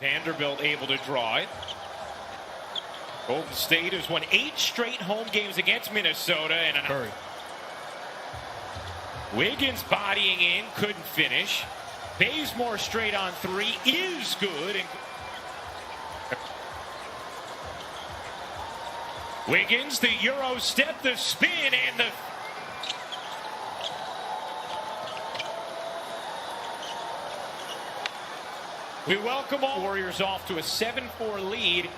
Vanderbilt able to draw it. Golden State has won 8 straight home games against Minnesota. And Curry. Wiggins bodying in, couldn't finish. Bazemore straight on 3 is good. And Wiggins, the Euro step, the spin, and the... We welcome all Warriors off to a 7-4 lead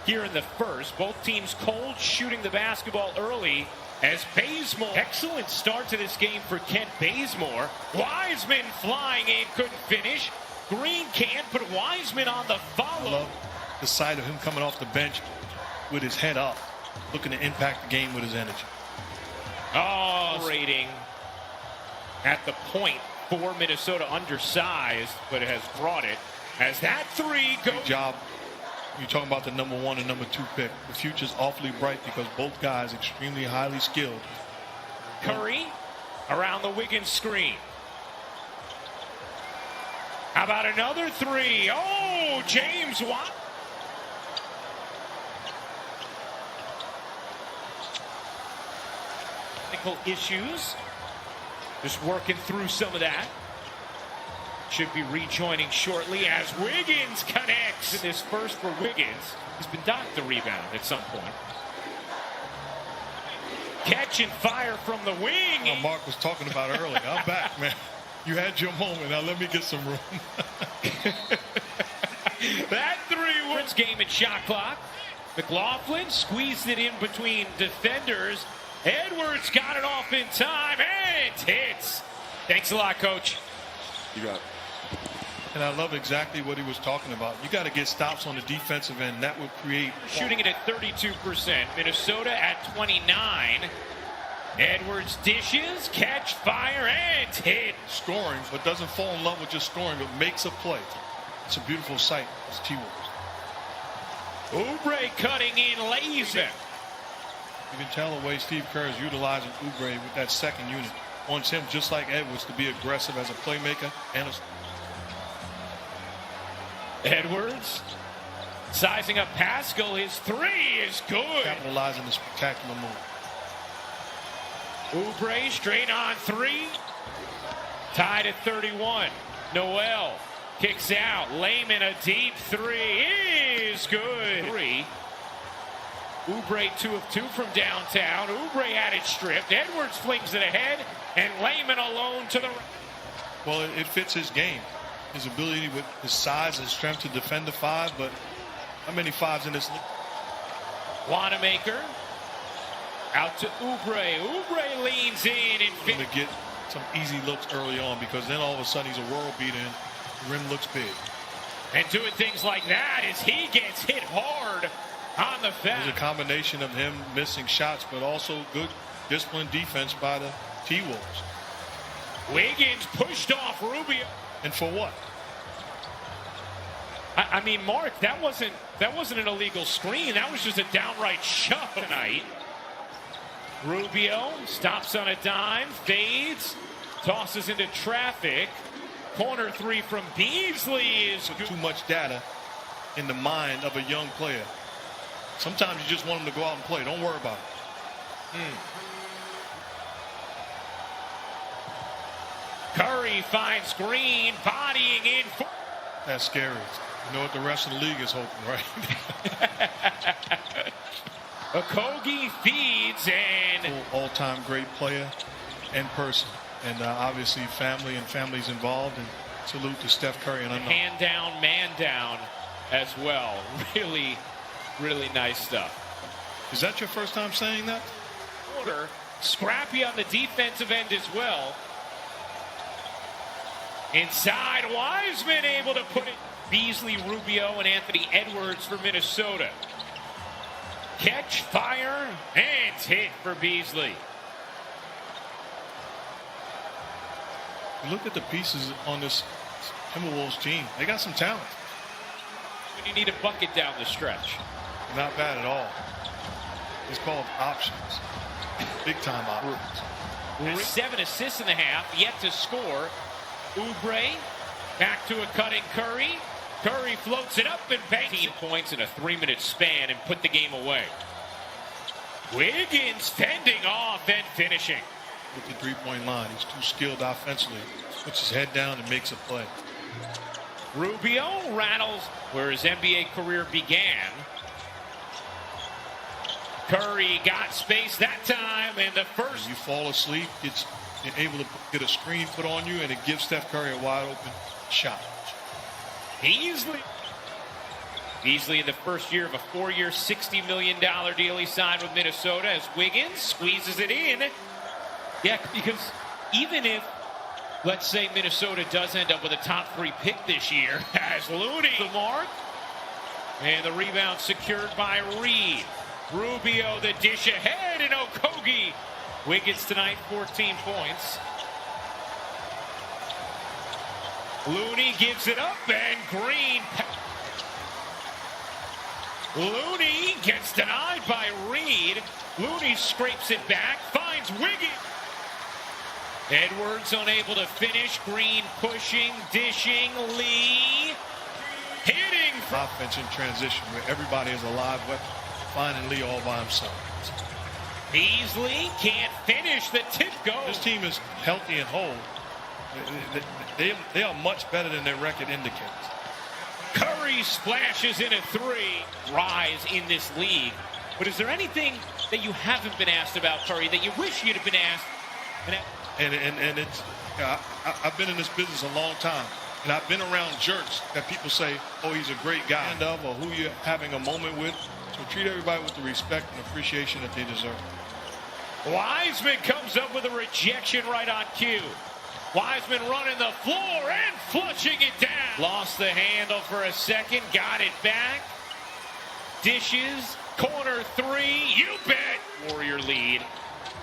here in the first. Both teams cold shooting the basketball early as Bazemore. Excellent start to this game for Kent Bazemore. Wiseman flying in, couldn't finish. Green can't, but Wiseman on the follow. I love the sight of him coming off the bench with his head up, looking to impact the game with his energy. Oh, rating at the point for Minnesota, undersized, but it has brought it. As that 3 goes. Good job. You're talking about the number 1 and number 2 pick. The future's awfully bright because both guys extremely highly skilled. Curry around the Wiggins screen. How about another 3? Oh, James Watt. Technical issues. Just working through some of that. Should be rejoining shortly as Wiggins connects. In this first for Wiggins. He's been docked the rebound at some point. Catch and fire from the wing. Mark was talking about earlier. I'm back, man. You had your moment. Now let me get some room. That 3 wins game at shot clock. McLaughlin squeezed it in between defenders. Edwards got it off in time and hits. Thanks a lot, Coach. You got it. And I love exactly what he was talking about. You got to get stops on the defensive end. That will create. Shooting it at 32%. Minnesota at 29. Edwards dishes, catch, fire, and hit. Scoring, but doesn't fall in love with just scoring, but makes a play. It's a beautiful sight. It's T-Wolves. Oubre cutting in, lays it. You can tell the way Steve Kerr is utilizing Oubre with that second unit. Wants him, just like Edwards, to be aggressive as a playmaker and a... Edwards sizing up Pascal. His 3 is good. Capitalizing the spectacular move. Oubre straight on 3. Tied at 31. Noel kicks out. Layman a deep 3 is good. 3. Oubre 2 of 2 from downtown. Oubre had it stripped. Edwards flings it ahead, and Layman alone to the right. Well, it fits his game. His ability with his size and strength to defend the 5, but how many 5s in this league? Wanamaker out to Oubre. Oubre leans in and to get some easy looks early on, because then all of a sudden he's a world beater and the rim looks big. And doing things like that as he gets hit hard on the foul. There's a combination of him missing shots, but also good disciplined defense by the T-Wolves. Wiggins pushed off Rubio. And for what? I mean, Mark, that wasn't an illegal screen. That was just a downright shove tonight. Rubio stops on a dime, fades, tosses into traffic. Corner 3 from Beasley is good. Too much data in the mind of a young player. Sometimes you just want him to go out and play. Don't worry about it. Curry finds Green, bodying in. That's scary. You know what the rest of the league is hoping, right? Okogie feeds and all-time great player and person, and obviously family and families involved. And salute to Steph Curry and hand down, man down as well. Really, really nice stuff. Is that your first time saying that? Order scrappy on the defensive end as well. Inside, Wiseman able to put it. Beasley, Rubio, and Anthony Edwards for Minnesota. Catch, fire, and hit for Beasley. Look at the pieces on this Timberwolves team. They got some talent. When you need a bucket down the stretch. Not bad at all. It's called options. Big time options. 7 assists in the half, yet to score. Oubre back to a cutting Curry. Curry floats it up and banks 18 points in a 3-minute span and put the game away. Wiggins fending off and finishing. With the three-point line, he's too skilled offensively. Puts his head down and makes a play. Rubio rattles where his NBA career began. Curry got space that time, and the first. You fall asleep, you're able to get a screen put on you, and it gives Steph Curry a wide open shot. Beasley in the first year of a 4-year, $60 million deal he signed with Minnesota as Wiggins squeezes it in. Yeah, because even if, let's say, Minnesota does end up with a top 3 pick this year, as Looney the mark, and the rebound secured by Reed. Rubio the dish ahead, and Okogie. Wiggins tonight, 14 points. Looney gives it up, and Green. Looney gets denied by Reed. Looney scrapes it back, finds Wiggins. Edwards unable to finish. Green pushing, dishing. Lee hitting. Offense in transition where everybody is a live weapon. Finding Lee all by himself. Beasley can't finish. The tip goes. This team is healthy and whole. They are much better than their record indicates. Curry splashes in a 3. Rise in this league. But is there anything that you haven't been asked about Curry that you wish you'd have been asked? And it's, I've been in this business a long time, and I've been around jerks that people say, oh, he's a great guy, or who you're having a moment with. So treat everybody with the respect and appreciation that they deserve. Wiseman comes up with a rejection right on cue. Wiseman running the floor and flushing it down. Lost the handle for a second, got it back. Dishes, corner 3, you bet. Warrior lead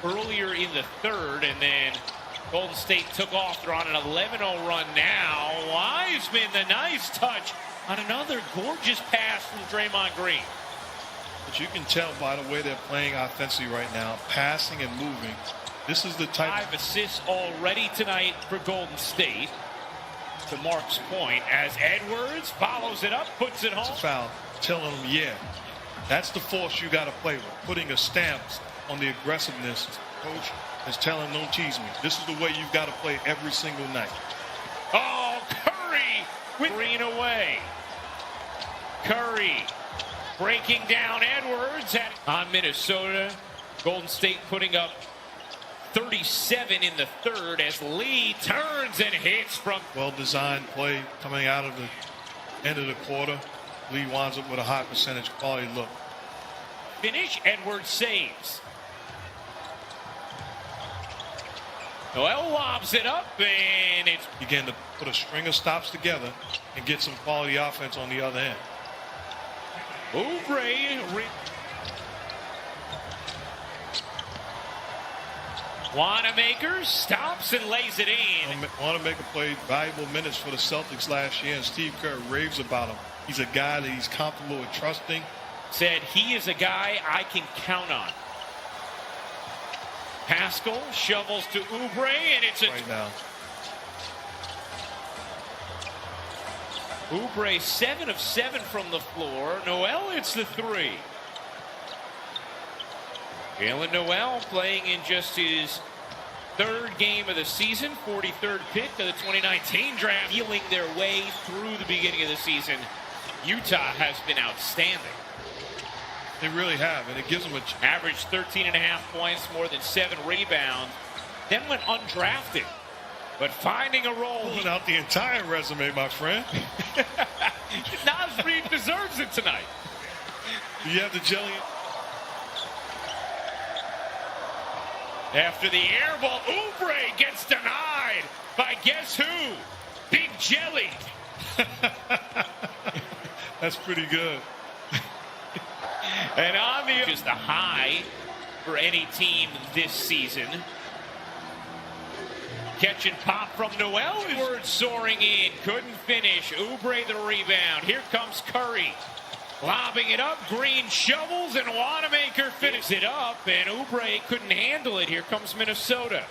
earlier in the third, and then Golden State took off. They're on an 11-0 run now. Wiseman, the nice touch on another gorgeous pass from Draymond Green. But you can tell by the way they're playing offensively right now, passing and moving. This is the type. 5 assists already tonight for Golden State. To Mark's point, as Edwards follows it up, puts it home. It's a foul, telling them, yeah, that's the force you got to play with. Putting a stamp on the aggressiveness. Coach is telling them, don't tease me. This is the way you've got to play every single night. Oh, Curry with Green away. Curry breaking down Edwards on Minnesota. Golden State putting up 37 in the third as Lee turns and hits from. Well-designed play coming out of the end of the quarter. Lee winds up with a high percentage quality look. Finish, Edwards saves. Noel lobs it up, and it's. Began to put a string of stops together and get some quality offense on the other end. Oubre. Wanamaker stops and lays it in. Wanamaker played valuable minutes for the Celtics last year, and Steve Kerr raves about him. He's a guy that he's comfortable with trusting. Said he is a guy I can count on. Pascal shovels to Oubre, and it's a. Right now. Oubre 7 of 7 from the floor. Noel hits the 3. Jalen Noel playing in just his 3rd game of the season, 43rd pick of the 2019 draft, healing their way through the beginning of the season. Utah has been outstanding. They really have, and it gives them a average 13.5 points, more than 7 rebounds, then went undrafted. But finding a role. Pulling out the entire resume, my friend. Naz Reid deserves it tonight. You have the jelly. After the air ball, Oubre gets denied by guess who? Big Jelly. That's pretty good. And on the just a high for any team this season. Catch and pop from Noel. Edwards soaring in, couldn't finish. Oubre the rebound. Here comes Curry. Lobbing it up, Green shovels, and Wanamaker finishes it up, and Oubre couldn't handle it. Here comes Minnesota.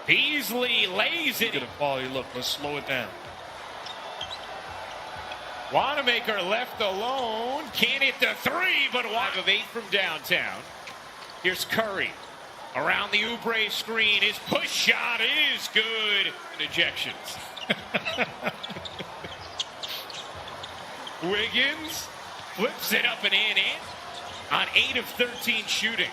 Beasley lays it. Get a quality look. Let's slow it down. Wanamaker left alone. Can't hit the three, but 1 of 8 from downtown. Here's Curry. Around the Oubre screen. His push shot is good. Ejections. Wiggins flips it up and in on 8 of 13 shooting.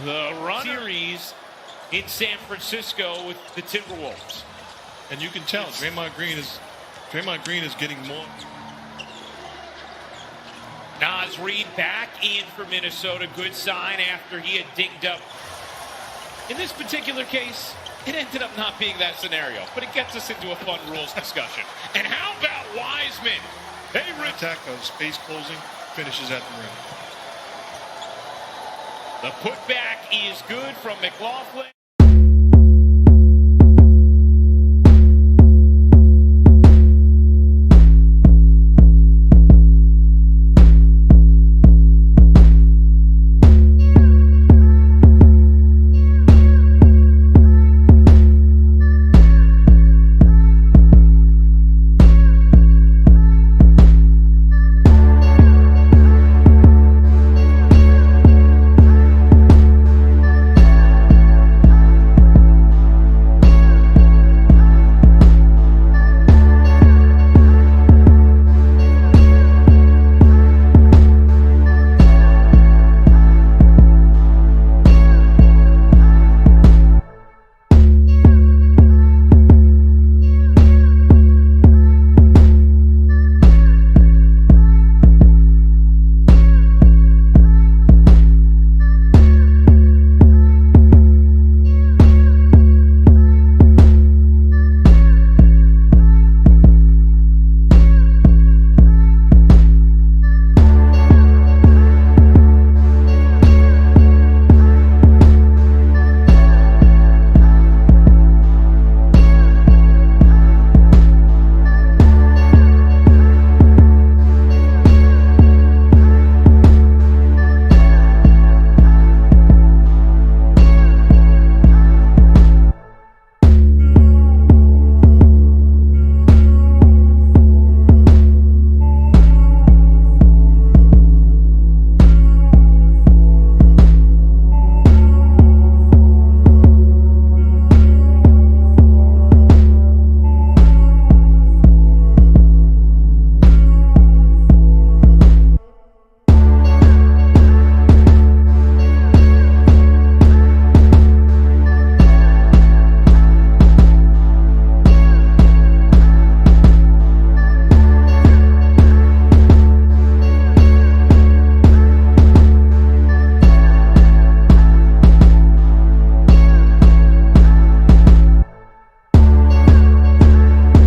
The run series in San Francisco with the Timberwolves. And you can tell Draymond Green is getting more. Naz Reid back in for Minnesota. Good sign after he had dinged up. In this particular case, it ended up not being that scenario, but it gets us into a fun rules discussion. And how about Wiseman? Attack of space closing finishes at the rim. The putback is good from McLaughlin.